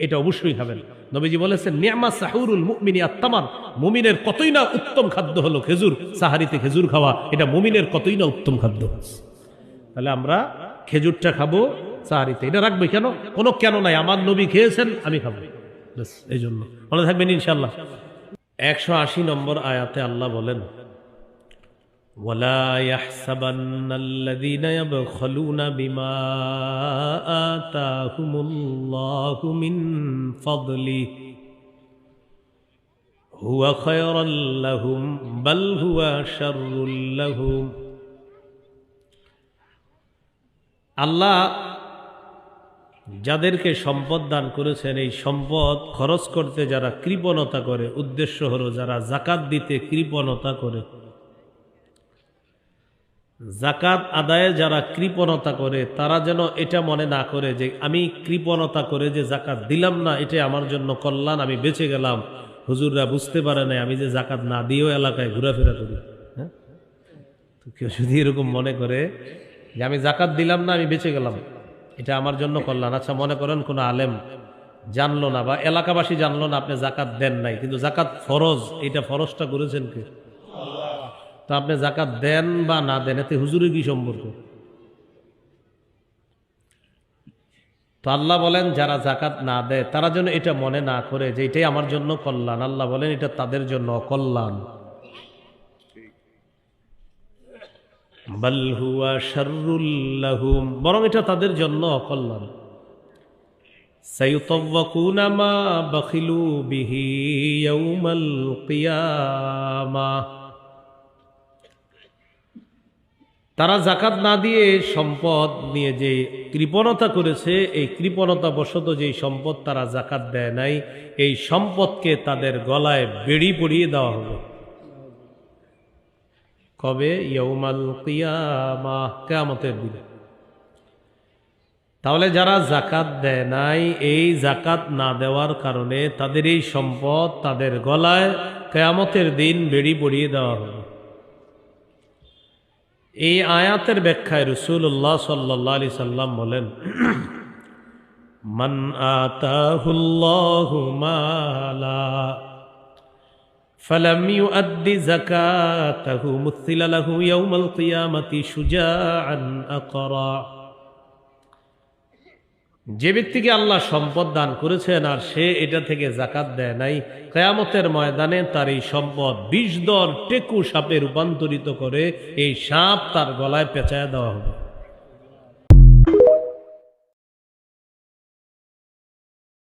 এটা অবশ্যই খাবেন। নবীজি বলেছেন নি'মা সাহুরুল মুমিনি আত-তামার, মুমিনের কতই না উত্তম খাদ্য হলো খেজুর। সাহারিতে খেজুর খাওয়া এটা মুমিনের কতই না উত্তম খাদ্য। তাহলে আমরা খেজুরটা খাবো সাহারিতে। এটা রাখবে কেন? কোনো কেন নাই, আমার নবী খেয়েছেন, আমি খাবো, ব্যাস এই জন্য। মনে থাকবেন ইনশাআল্লাহ। 180 নম্বর আয়াতে আল্লাহ বলেন ওয়ালা ইয়াহসাবান্নাল্লাযীনা ইয়াবখালুনা বিমা আতাহুমুল্লাহু মিন ফাদলিহি হুয়া খায়রাল লাহুম বাল হুয়া শাররুল লাহুম। আল্লাহ যাদেরকে সম্পদ দান করেছেন, এই সম্পদ খরচ করতে যারা কৃপণতা করে, উদ্দেশ্য হলো যারা যাকাত দিতে কৃপণতা করে, যাকাত আদায়ে যারা কৃপণতা করে, তারা যেন এটা মনে না করে যে আমি কৃপণতা করে যে যাকাত দিলাম না এটা আমার জন্য কল্যাণ, আমি বেঁচে গেলাম। হুজুররা বুঝতে পারে না আমি যে যাকাত না দিয়েও এলাকায় ঘোরাফেরা করি। হ্যাঁ, তো কেউ যদি এরকম মনে করে যে আমি যাকাত দিলাম না আমি বেঁচে গেলাম, এটা আমার জন্য কল্যাণ। আচ্ছা, মনে করেন কোনো আলেম জানলো না বা এলাকাবাসী জানলো না আপনি যাকাত দেন নাই, কিন্তু যাকাত ফরজ, এটা ফরজটা করেছেন কে? তো আপনি যাকাত দেন বা না দেন এতে হুজুরের কি সম্পর্ক? তো আল্লাহ বলেন যারা যাকাত না দেয় তারা যেন এটা মনে না করে যে এটাই আমার জন্য কল্যাণ। আল্লাহ বলেন এটা তাদের জন্য অকল্যাণ। বাল হুয়া শাররুল লাহুম, বরং এটা তাদের জন্য অকল্যাণ। সায়ুতাওয়াকুনা মা বাখিলু বিহি ইয়াউমাল কিয়ামাহ, তারা যাকাত না দিয়ে সম্পদ নিয়ে যে কৃপণতা করেছে, এই কৃপণতা বশত যে সম্পদ তারা যাকাত দেয় নাই, এই সম্পদকে তাদের গলায় বেড়ি পরিয়ে দেওয়া হবে। কবে? ইয়াউমাল কিয়ামাহ, কিয়ামতের দিনে। তাহলে যারা যাকাত দেয় নাই, এই যাকাত না দেওয়ার কারণে তাদের এই সম্পদ তাদের গলায় কিয়ামতের দিন বেড়ি পরিয়ে দেওয়া হবে। এই আয়াতের ব্যাখ্যায় রাসূলুল্লাহ সাল্লাল্লাহু আলাইহি সাল্লাম বলেন মান আতাহুল্লাহু মালা ফালাম ইউআদ্দি যাকাতাহু মুথিলা লাহু ইয়াউমাল কিয়ামাতি শুজাআন আকরা। যে ব্যক্তিকে আল্লাহ সম্পদ দান করেছেন আর সে এটা থেকে যাকাত দেয় নাই, কিয়ামতের ময়দানে তার এই সম্পদ 20 দল টেকু সাপে রূপান্তরিত করে এই সাপ তার গলায় পেঁচায় দেওয়া হবে।